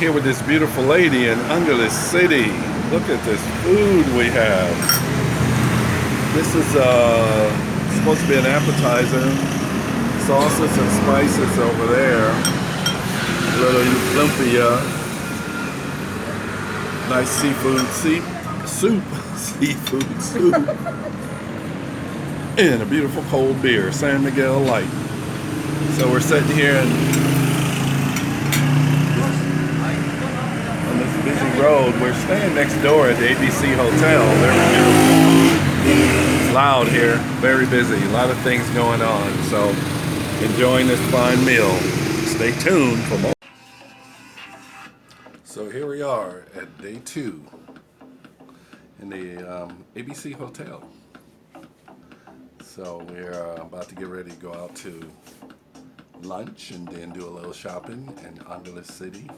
here with this beautiful lady in Angeles City. Look at this food we have. This is supposed to be an appetizer. Sauces and spices over there. A little lumpia. Nice seafood soup. Seafood soup. And a beautiful cold beer, San Miguel Light. So we're sitting here on this busy road. We're staying next door at the ABC Hotel. They're beautiful. It's loud here, very busy, a lot of things going on. So enjoying this fine meal. Stay tuned for more. So here we are at day 2 in the ABC Hotel. So we're about to get ready to go out to lunch and then do a little shopping in Angeles City,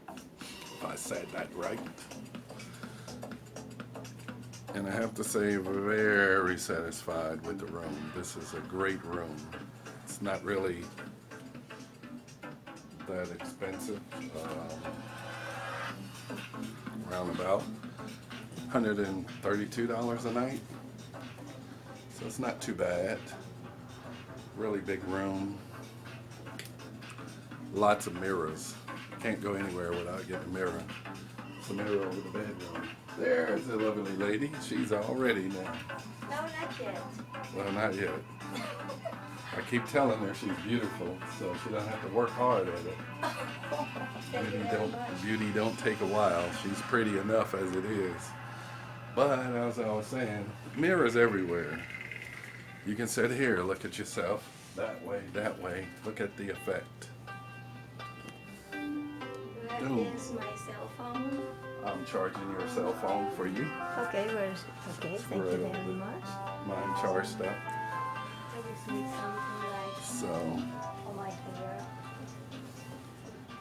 if I said that right. And I have to say, very satisfied with the room. This is a great room. It's not really that expensive. Around about $132 a night. So it's not too bad. Really big room. Lots of mirrors. Can't go anywhere without getting a mirror. It's a mirror over the bedroom. There's a lovely lady. She's all ready now. No, not yet. Well, not yet. I keep telling her she's beautiful, so she don't have to work hard at it. Beauty don't take a while. She's pretty enough as it is. But as I was saying, mirrors everywhere. You can sit here, look at yourself. That way, that way. Look at the effect. Here's my cell phone. I'm charging your cell phone for you. Okay, okay, thank you very much. Mine charged up. I just need something like So, on my hair.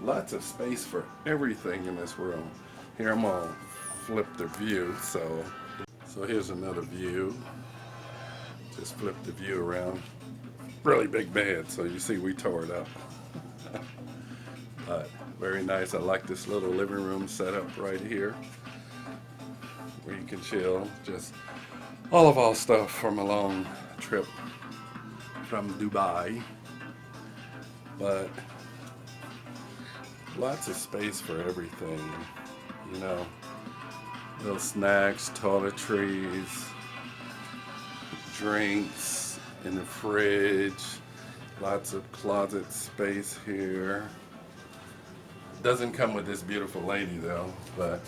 lots of space for everything in this room. Here, I'm gonna flip the view. So here's another view. Just flip the view around. Really big bed, so you see we tore it up. But very nice. I like this little living room setup right here, where you can chill. Just all of our stuff from a long trip from Dubai. But lots of space for everything, you know. Little snacks, toiletries, drinks in the fridge, lots of closet space here. Doesn't come with this beautiful lady though, but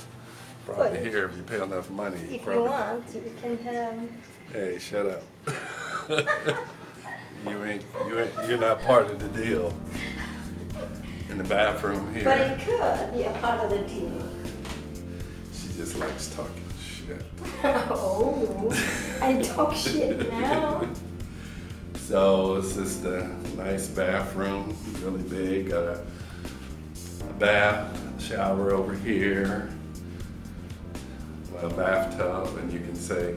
probably here if you pay enough money. If you want, you can have. Hey, shut up. You're not part of the deal. In the bathroom here. But it could be a part of the deal. She just likes talking shit. Oh, I talk shit now. So it's just a nice bathroom, really big. Got a bath, shower over here, a bathtub, and you can say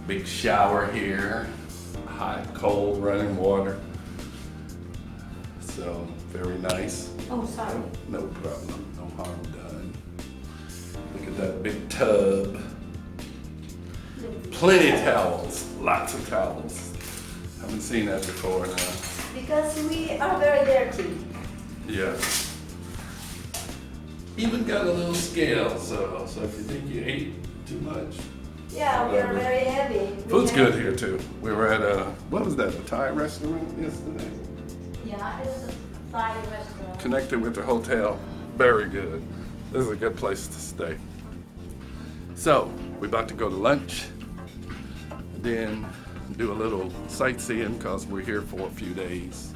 big shower here, hot, cold, running water. So very nice. Oh, sorry. No problem, no harm done. Look at that big tub. Plenty of towels, lots of towels. Haven't seen that before now. Because we are very dirty. Yeah. Even got a little scale, so if you think you ate too much. Yeah, we are very heavy. Food's good here too. We were at what was that, a Thai restaurant yesterday? Yeah, it's a Thai restaurant. Connected with the hotel. Very good. This is a good place to stay. So, we're about to go to lunch. Then do a little sightseeing because we're here for a few days.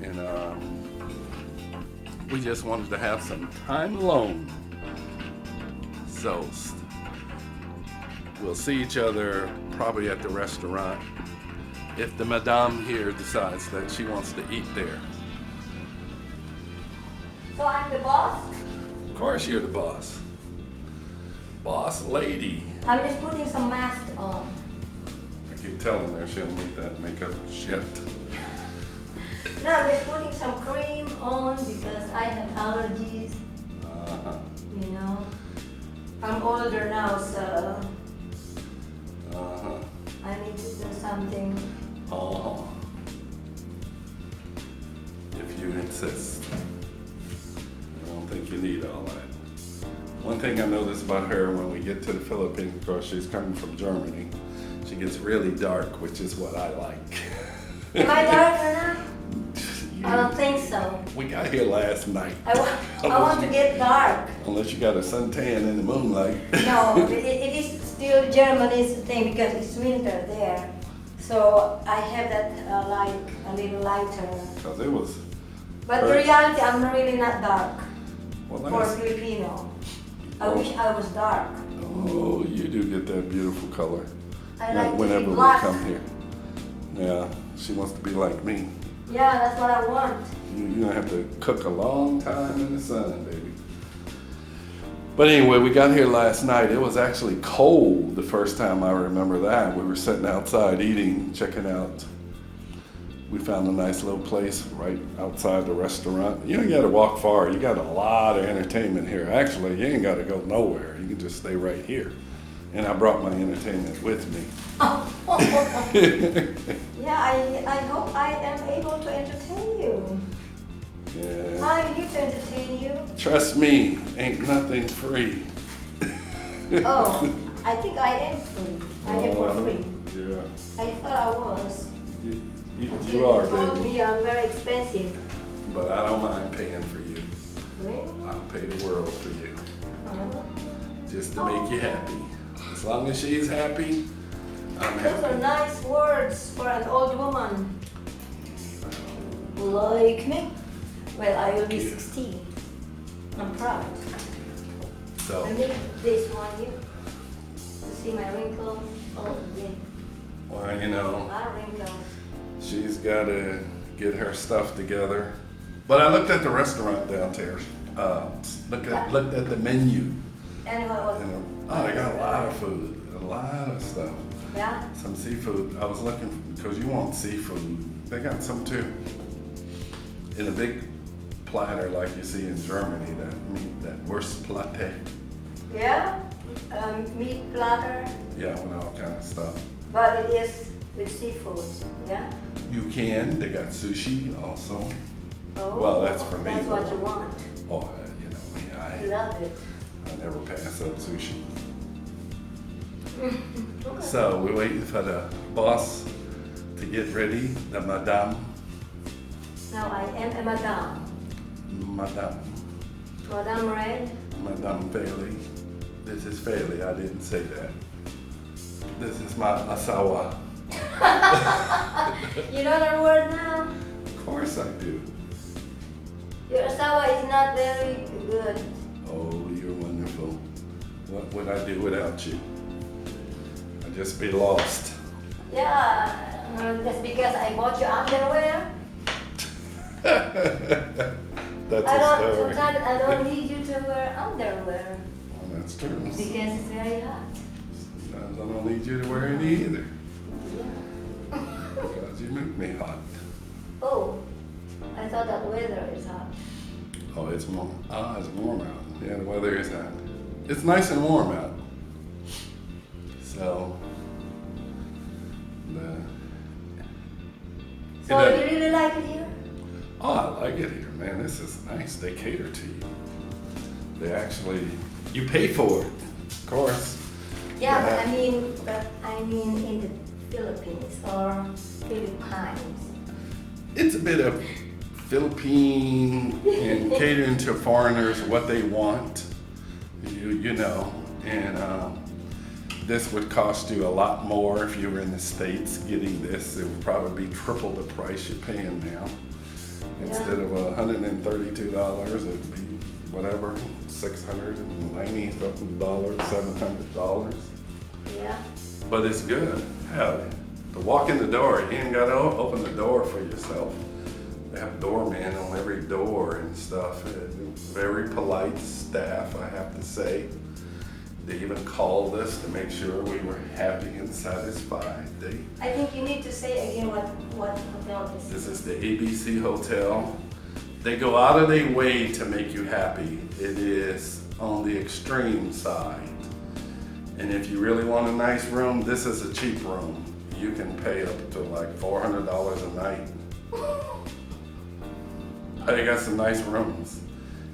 And we just wanted to have some time alone. So we'll see each other probably at the restaurant if the madame here decides that she wants to eat there. So I'm the boss? Of course you're the boss. Boss lady. I'm just putting some mask on. I keep telling her she'll need that makeup shit. Now we're putting some cream on because I have allergies, Uh-huh. you know. I'm older now, so Uh-huh. I need to do something. Uh-huh. If you insist. I don't think you need all that. One thing I noticed about her when we get to the Philippines, of course, she's coming from Germany. She gets really dark, which is what I like. Am I darker now? I don't think so. We got here last night. I want to get dark. Unless you got a suntan in the moonlight. No, it is still Germany's thing because it's winter there. So I have that like a little lighter. Because it was. But in reality, I'm really not dark Well, for nice. Filipino. I wish I was dark. Oh, you do get that beautiful color. I like to whenever be we black. come here. Yeah, she wants to be like me. Yeah, that's what I want. You're gonna have to cook a long time in the sun, baby. But anyway, we got here last night. It was actually cold the first time I remember that. We were sitting outside eating, checking out. We found a nice little place right outside the restaurant. You ain't gotta walk far. You got a lot of entertainment here. Actually, you ain't gotta go nowhere. You can just stay right here. And I brought my entertainment with me. Yeah, I hope I am able to entertain you. Yeah. I'm here to entertain you. Trust me, ain't nothing free. Oh, I think I am free. I am for free. Yeah. I thought I was. You are, told baby. me I'm very expensive. But I don't mind paying for you. Really? I'll pay the world for you. Uh-huh. Just to make you happy. As long as she's happy, I'm Those are happy. nice words for an old woman like me. Well, I will be 16. I'm proud. So, Let me put this on you. To see my wrinkles. Oh, yeah. well, you A know, lot of wrinkles. she's got to get her stuff together. But I looked at the restaurant downstairs. Looked at the menu. And what was And, oh, they got a lot of food, a lot of stuff. Yeah? Some seafood. I was looking because you want seafood. They got some too. In a big platter like you see in Germany, that meat, that Wurstplatte. Yeah? Meat platter. Yeah, with all kind of stuff. But it is with seafood. Yeah? You can. They got sushi also. Oh, Well, that's for me. That's what you want. Oh, you know me. I love it. I never pass up sushi. Okay. So we're waiting for the boss to get ready. The madame. Now I am a madame. Madame. Madame Red. Madame Bailey. This is Bailey. I didn't say that. This is my asawa. You know that word now? Of course I do. Your asawa is not very good. Oh, you're wonderful. What would I do without you? I'd just be lost. Yeah, that's because I bought you underwear. That's a story. Sometimes I don't need you to wear underwear Well, that's true. because it's very hot. Sometimes I don't need you to wear any either. Yeah. Because you make me hot. Oh, I thought that weather is hot. Oh, it's warm. Ah, it's warm out. Yeah, the weather is hot. It's nice and warm out. So, So Yeah. you really like it here? oh, I like it here, man. This is nice. They cater to you. They actually, you pay for it, of course. Yeah, Yeah. but I mean in the Philippines or Philippines. It's a bit of Philippine and catering to foreigners what they want, you know, and this would cost you a lot more if you were in the States getting this. It would probably be triple the price you're paying now. Instead of $132, it'd be whatever, $690 something dollars, $700. Yeah. But it's good. Hell, to walk in the door, you ain't got to open the door for yourself. They have doormen on every door and stuff. Very polite staff, I have to say. They even called us to make sure we were happy and satisfied. I think you need to say again what hotel this is. This is the ABC Hotel. They go out of their way to make you happy. It is on the extreme side. And if you really want a nice room, this is a cheap room. You can pay up to like $400 a night. They got some nice rooms.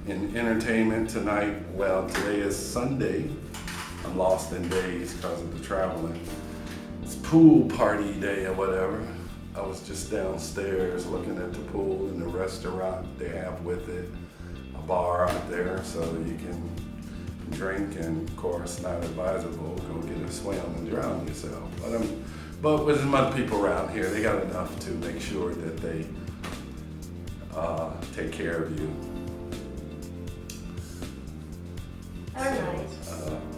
And entertainment tonight, well, today is Sunday. I'm lost in days because of the traveling. It's pool party day or whatever. I was just downstairs looking at the pool and the restaurant they have with it. A bar out there so you can drink, and of course not advisable, go get a swim and drown yourself. But with as much people around here, they got enough to make sure that they take care of you. They're nice.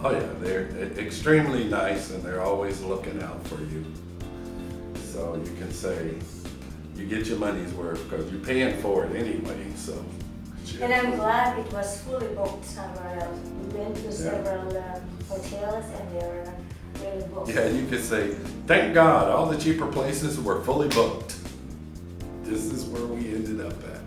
Oh yeah, they're extremely nice and they're always looking out for you. So you can say you get your money's worth because you're paying for it anyway. So. And I'm glad it was fully booked somewhere else. We went to several hotels and they were really booked. Yeah, you could say, thank God, all the cheaper places were fully booked. This is where we ended up at.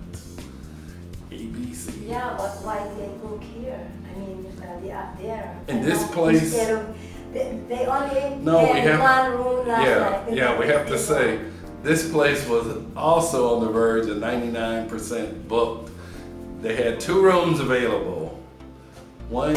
ABC. Yeah, but why did they book here? I mean, they up there. In this place. Instead of, they only No, we had have, one room last night. yeah, we have to say, this place was also on the verge of 99% booked. They had 2 rooms available. One.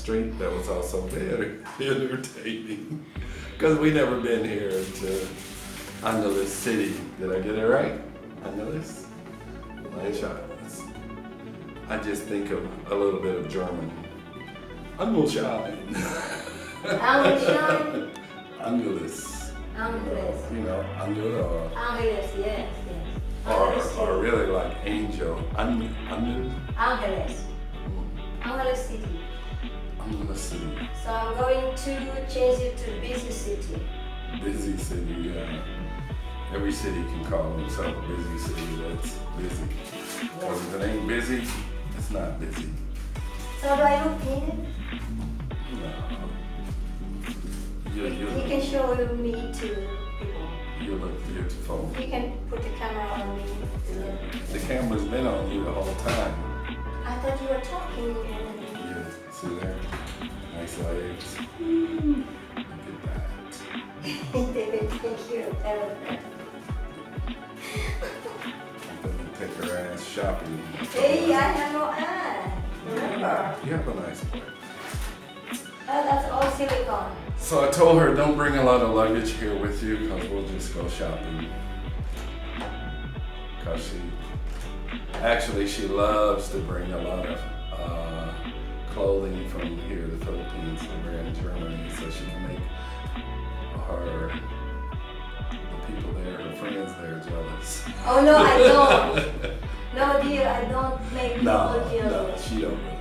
street that was also very entertaining because we never been here to Angeles City. Did I get it right? Angeles? Nice shot. I just think of a little bit of German. Angelschein. Angelschein? Angeles. Angeles. You know, Angel or, Angeles, yes, yes. or really like angel. Angel. Angeles. Angeles City. Angeles City. So I'm going to change it to busy city. Busy city, yeah. Every city can call themselves a busy city that's busy. Because if it ain't busy, it's not busy. So do I look good? No. You can show me to people. You look beautiful. You can put the camera on me. The camera's been on you the whole time. I thought you were talking and Yeah, see there? Nice legs. Look at that. they will take care of everything. I'm gonna take her ass shopping. Hey, I have no eye. Remember? You have a nice place. Oh, that's all silicone. So I told her, don't bring a lot of luggage here with you because we'll just go shopping. Because she loves to bring a lot of clothing from here, the Philippines, and we're in Germany, so she can make the people there, her friends there, jealous. Oh no, I don't. No, dear, I don't make people No, jealous. she don't really.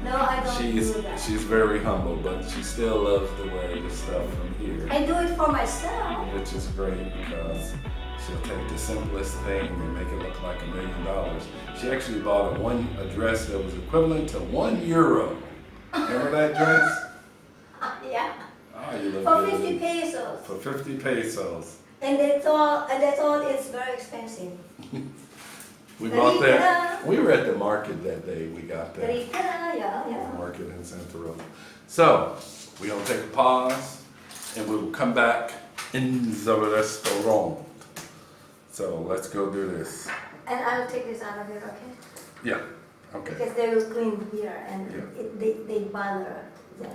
No, I don't do that. She's very humble, but she still loves to wear the stuff from here. I do it for myself. Which is great because she'll take the simplest thing and make it look like $1 million. She actually bought a dress that was equivalent to €1. Remember that dress? Yeah. Oh, you look For good. 50 pesos. For 50 pesos. And that's all it's very expensive. We bought that. We were at the market that day. We got that. Yeah. Market in Santa Rosa. So, we're going to take a pause and we will come back in the restaurant. So, let's go do this. And I'll take this out of here, okay? Yeah, okay. Because they will clean here and Yeah. they bother them.